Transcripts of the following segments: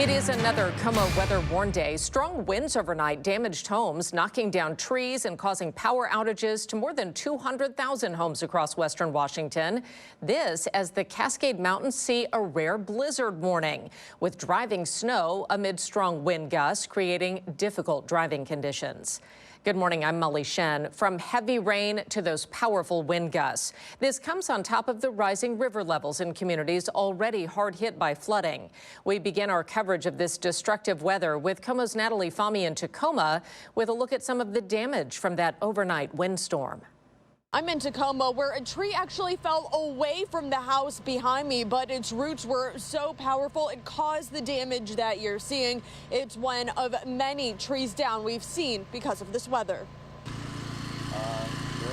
It is another KOMO weather warn day. Strong winds overnight damaged homes, knocking down trees and causing power outages to more than 200,000 homes across western Washington. This as the Cascade Mountains see a rare blizzard warning, with driving snow amid strong wind gusts creating difficult driving conditions. Good morning, I'm Molly Shen. From heavy rain to those powerful wind gusts. This comes on top of the rising river levels in communities already hard hit by flooding. We begin our coverage of this destructive weather with KOMO's Natalie Fahmy in Tacoma with a look at some of the damage from that overnight windstorm. I'm in Tacoma, where a tree actually fell away from the house behind me, but its roots were so powerful it caused the damage that you're seeing. It's one of many trees down we've seen because of this weather.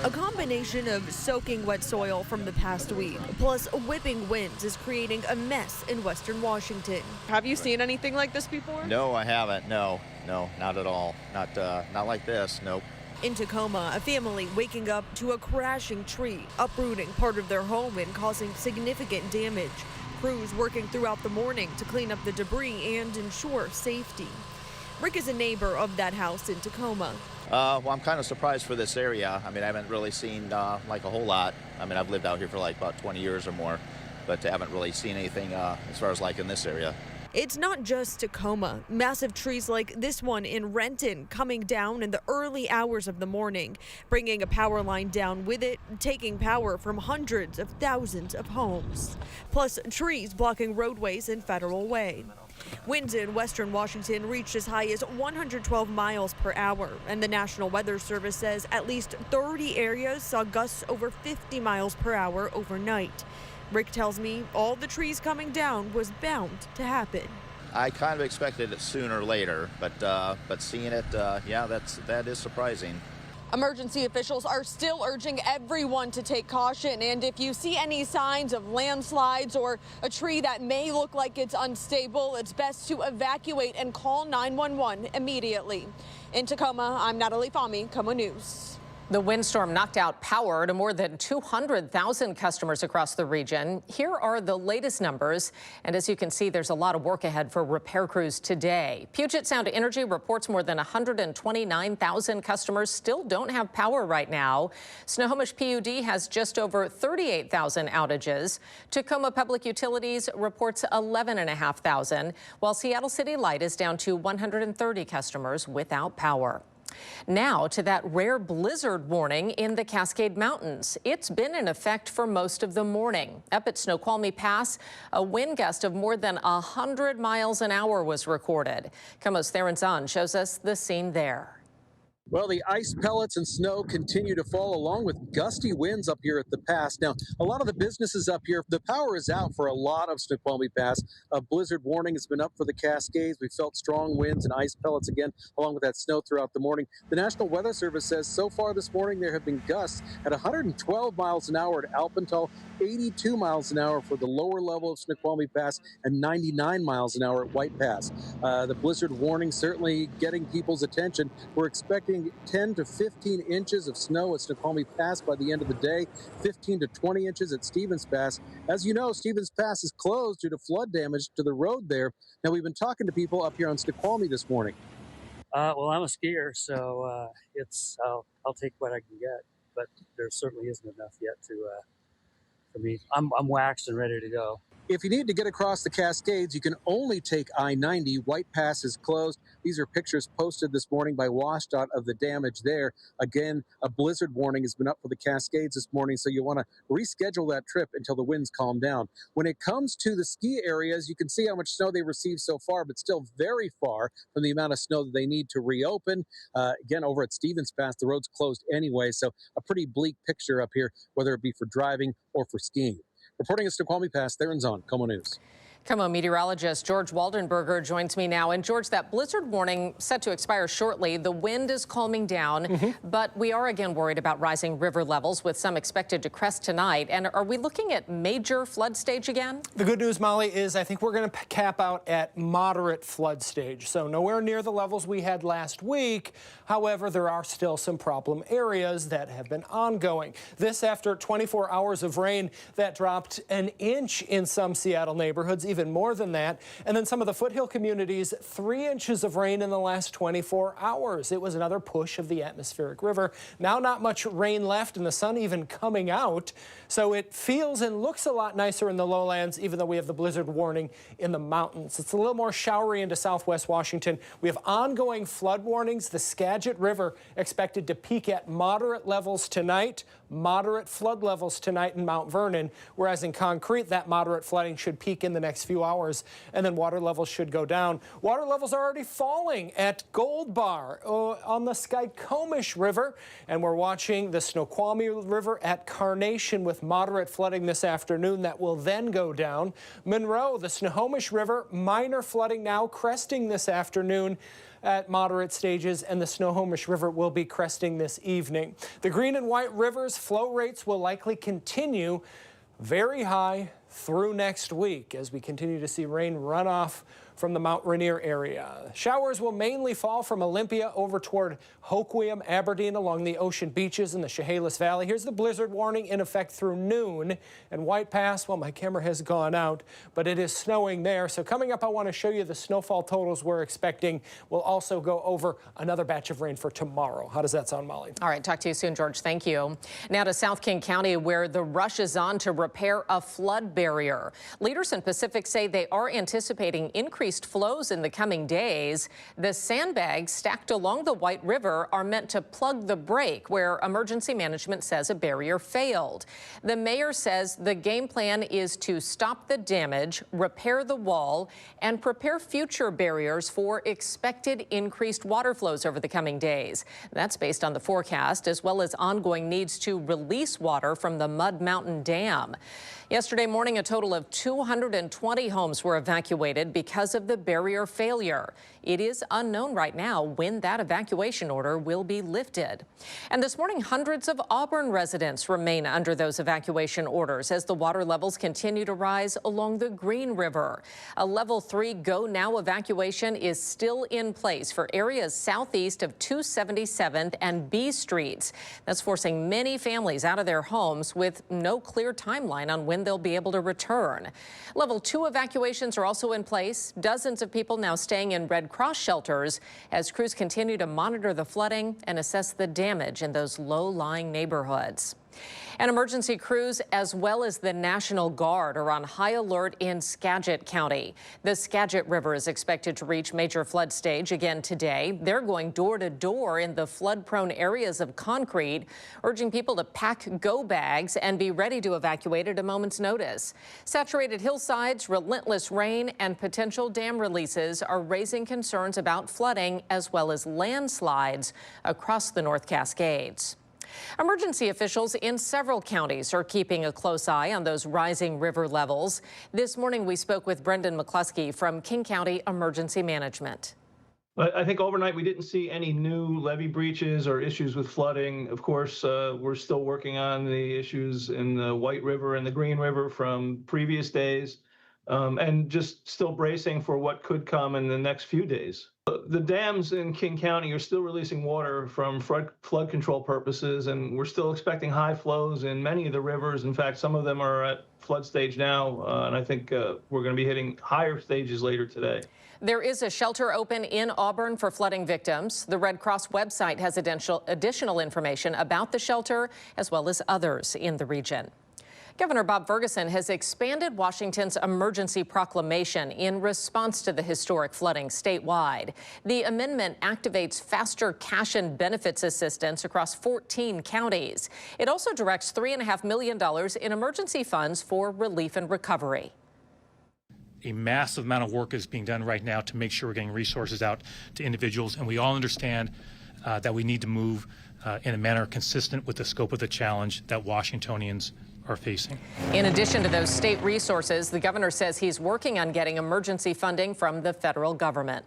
A combination of soaking wet soil from the past week, plus whipping winds, is creating a mess in western Washington. Have you seen anything like this before? No, I haven't. No, not at all. Not like this. Nope. In Tacoma, a family waking up to a crashing tree, uprooting part of their home and causing significant damage. Crews working throughout the morning to clean up the debris and ensure safety. Rick is a neighbor of that house in Tacoma. Well, I'm kind of surprised for this area. I mean, I haven't really seen like a whole lot. I mean, I've lived out here for like about 20 years or more, but I haven't really seen anything as far as like in this area. It's not just Tacoma. Massive trees like this one in Renton coming down in the early hours of the morning, bringing a power line down with it, taking power from hundreds of thousands of homes. Plus trees blocking roadways and Federal Way. Winds in western Washington reached as high as 112 miles per hour, and the National Weather Service says at least 30 areas saw gusts over 50 miles per hour overnight. Rick tells me all the trees coming down was bound to happen. I kind of expected it sooner or later, but seeing it, yeah, that is surprising. Emergency officials are still urging everyone to take caution, and if you see any signs of landslides or a tree that may look like it's unstable, it's best to evacuate and call 911 immediately. In Tacoma, I'm Natalie Fahmy, KOMO News. The windstorm knocked out power to more than 200,000 customers across the region. Here are the latest numbers. And as you can see, there's a lot of work ahead for repair crews today. Puget Sound Energy reports more than 129,000 customers still don't have power right now. Snohomish PUD has just over 38,000 outages. Tacoma Public Utilities reports 11,500, while Seattle City Light is down to 130 customers without power. Now to that rare blizzard warning in the Cascade Mountains. It's been in effect for most of the morning. Up at Snoqualmie Pass, a wind gust of more than 100 miles an hour was recorded. KOMO's Theron Zahn shows us the scene there. Well, the ice pellets and snow continue to fall along with gusty winds up here at the pass. Now, a lot of the businesses up here, the power is out for a lot of Snoqualmie Pass. A blizzard warning has been up for the Cascades. We felt strong winds and ice pellets again, along with that snow throughout the morning. The National Weather Service says so far this morning there have been gusts at 112 miles an hour at Alpental, 82 miles an hour for the lower level of Snoqualmie Pass, and 99 miles an hour at White Pass. The blizzard warning certainly getting people's attention. We're expecting 10 to 15 inches of snow at Snoqualmie Pass by the end of the day, 15 to 20 inches at Stevens Pass. As you know, Stevens Pass is closed due to flood damage to the road there. Now, we've been talking to people up here on Snoqualmie this morning. Well, I'm a skier, so I'll take what I can get, but there certainly isn't enough yet for me. I'm waxed and ready to go. If you need to get across the Cascades, you can only take I-90. White Pass is closed. These are pictures posted this morning by WashDOT of the damage there. Again, a blizzard warning has been up for the Cascades this morning, so you want to reschedule that trip until the winds calm down. When it comes to the ski areas, you can see how much snow they received so far, but still very far from the amount of snow that they need to reopen. Again, over at Stevens Pass, the road's closed anyway, so a pretty bleak picture up here, whether it be for driving or for skiing. Reporting at Snoqualmie Pass, Theron Zahn, KOMO News. KOMO meteorologist George Waldenberger joins me now. And George, that blizzard warning set to expire shortly. The wind is calming down, but we are again worried about rising river levels, with some expected to crest tonight. And are we looking at major flood stage again? The good news, Molly, is I think we're going to cap out at moderate flood stage. So nowhere near the levels we had last week. However, there are still some problem areas that have been ongoing. This after 24 hours of rain that dropped an inch in some Seattle neighborhoods, even more than that. And then some of the foothill communities, 3 inches of rain in the last 24 hours. It was another push of the atmospheric river. Now not much rain left and the sun even coming out. So it feels and looks a lot nicer in the lowlands, even though we have the blizzard warning in the mountains. It's a little more showery into southwest Washington. We have ongoing flood warnings. The Skagit River expected to peak at moderate levels tonight, moderate flood levels tonight in Mount Vernon, whereas in Concrete, that moderate flooding should peak in the next few hours, and then water levels should go down. Water levels are already falling at Gold Bar on the Skykomish River, and we're watching the Snoqualmie River at Carnation with moderate flooding this afternoon. That will then go down. Monroe, the Snohomish River, minor flooding now, cresting this afternoon at moderate stages, and the Snohomish River will be cresting this evening. The Green and White Rivers flow rates will likely continue very high through next week as we continue to see rain run off from the Mount Rainier area. Showers will mainly fall from Olympia over toward Hoquiam, Aberdeen, along the ocean beaches in the Chehalis Valley. Here's the blizzard warning in effect through noon. And White Pass, well, my camera has gone out, but it is snowing there. So coming up, I want to show you the snowfall totals we're expecting. We'll also go over another batch of rain for tomorrow. How does that sound, Molly? All right, talk to you soon, George. Thank you. Now to South King County, where the rush is on to repair a flood barrier. Leaders in Pacific say they are anticipating increased flows in the coming days. The sandbags stacked along the White River are meant to plug the break where emergency management says a barrier failed. The mayor says the game plan is to stop the damage, repair the wall, and prepare future barriers for expected increased water flows over the coming days. That's based on the forecast, as well as ongoing needs to release water from the Mud Mountain Dam. Yesterday morning, a total of 220 homes were evacuated because of the barrier failure. It is unknown right now when that evacuation order will be lifted. And this morning, hundreds of Auburn residents remain under those evacuation orders as the water levels continue to rise along the Green River. A level 3 go now evacuation is still in place for areas southeast of 277th and B Streets. That's forcing many families out of their homes with no clear timeline on when they'll be able to return. Level 2 evacuations are also in place. Dozens of people now staying in Red Cross shelters as crews continue to monitor the flooding and assess the damage in those low-lying neighborhoods. And emergency crews, as well as the National Guard, are on high alert in Skagit County. The Skagit River is expected to reach major flood stage again today. They're going door to door in the flood-prone areas of Concrete, urging people to pack go bags and be ready to evacuate at a moment's notice. Saturated hillsides, relentless rain, and potential dam releases are raising concerns about flooding as well as landslides across the North Cascades. Emergency officials in several counties are keeping a close eye on those rising river levels. This morning, we spoke with Brendan McCluskey from King County Emergency Management. I think overnight we didn't see any new levee breaches or issues with flooding. Of course, we're still working on the issues in the White River and the Green River from previous days, and just still bracing for what could come in the next few days. The dams in King County are still releasing water from flood control purposes, and we're still expecting high flows in many of the rivers. In fact, some of them are at flood stage now, and I think we're going to be hitting higher stages later today. There is a shelter open in Auburn for flooding victims. The Red Cross website has additional information about the shelter as well as others in the region. Governor Bob Ferguson has expanded Washington's emergency proclamation in response to the historic flooding statewide. The amendment activates faster cash and benefits assistance across 14 counties. It also directs $3.5 million in emergency funds for relief and recovery. A massive amount of work is being done right now to make sure we're getting resources out to individuals, and we all understand that we need to move in a manner consistent with the scope of the challenge that Washingtonians are facing. In addition to those state resources, the governor says he's working on getting emergency funding from the federal government.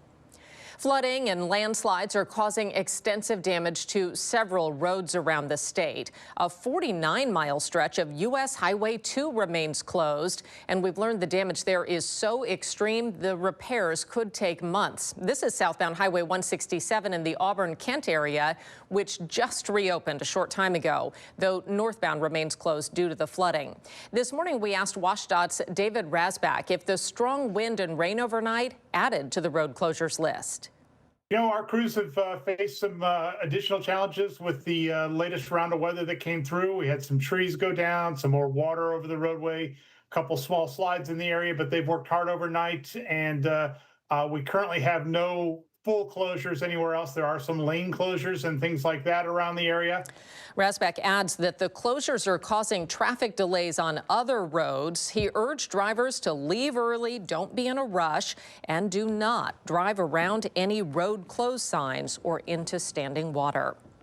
Flooding and landslides are causing extensive damage to several roads around the state. A 49-mile stretch of U.S. Highway 2 remains closed, and we've learned the damage there is so extreme the repairs could take months. This is southbound Highway 167 in the Auburn-Kent area, which just reopened a short time ago, though northbound remains closed due to the flooding. This morning, we asked WashDOT's David Rasbach if the strong wind and rain overnight added to the road closures list. You know, our crews have faced some additional challenges with the latest round of weather that came through. We had some trees go down, some more water over the roadway, a couple small slides in the area, but they've worked hard overnight, and we currently have no full closures anywhere else. There are some lane closures and things like that around the area. Rasbach adds that the closures are causing traffic delays on other roads. He urged drivers to leave early, don't be in a rush, and do not drive around any road closed signs or into standing water.